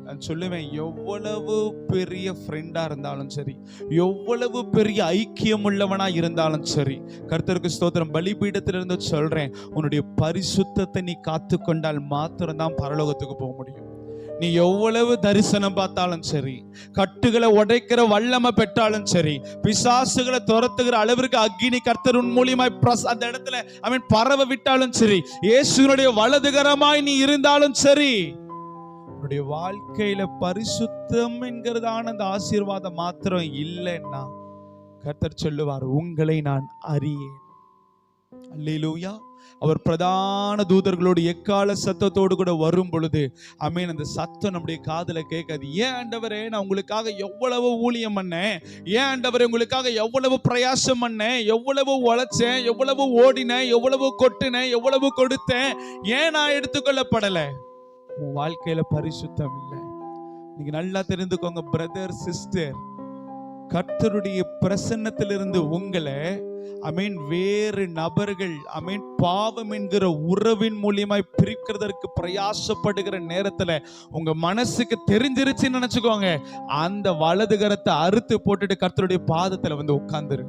நான் சொல்லுவேன், எவ்வளவு பெரிய ஃப்ரெண்டா இருந்தாலும் சரி, எவ்வளவு பெரிய ஐக்கியம் உள்ளவனா இருந்தாலும் சரி, கர்த்தருக்கு ஸ்தோத்திரம், பலிபீடத்திலிருந்து சொல்றேன், உன்னுடைய பரிசுத்தத்தை நீ காத்து கொண்டால் மாத்திரம்தான் பரலோகத்துக்கு போக முடியும். நீ எவ்வளவு தரிசனம் பார்த்தாலும் சரி, கட்டுகளை உடைக்கிற வல்லமை பெற்றாலும் சரி, பிசாசுகளை துரத்துகிற அளவிற்கு அக்கினி கர்த்தர் உன் மூலியமாய் அந்த இடத்துல பரவ விட்டாலும் சரி, இயேசுவினுடைய வலதுகரமாய் நீ இருந்தாலும் சரி, உன்னுடைய வாழ்க்கையில பரிசுத்தம் என்கிறதான அந்த ஆசீர்வாதம் மாத்திரம் இல்லைன்னா கர்த்தர் சொல்லுவார், உங்களை நான் அறியேன். அல்லேலூயா. அவர் பிரதான தூதர்களோடு எக்கால சத்தத்தோடு கூட வரும் பொழுது ஆமென், அந்த சத்தம் நம்முடைய காதுல கேட்காது. ஏன் ஆண்டவரே, நான் உங்களுக்காக எவ்வளவு ஊழியம் பண்ணேன், ஏன் ஆண்டவரே உங்களுக்காக எவ்வளவு பிரயாசம் பண்ணேன், எவ்வளவு உழைச்சேன், எவ்வளவு ஓடினேன், எவ்வளவு கொட்டினேன், எவ்வளவு கொடுத்தேன், ஏன் நான் எடுத்துக்கொள்ளப்படல? உன் வாழ்க்கையில பரிசுத்தம் இல்லை. நீங்க நல்லா தெரிந்துக்கோங்க பிரதர் சிஸ்டர், கர்த்தருடைய பிரசன்னத்திலிருந்து உங்களை வேறு நபர்கள் பாவம் என்கிற உறவின் மூலியமாய் பிரிக்கிறதற்கு பிரயாசப்படுகிற நேரத்துல உங்க மனசுக்கு தெரிஞ்சிருச்சுன்னு நினைச்சுக்கோங்க, அந்த வலதுகரத்தை அறுத்து போட்டுட்டு கர்த்தருடைய பாதத்துல வந்து உட்கார்ந்துரு.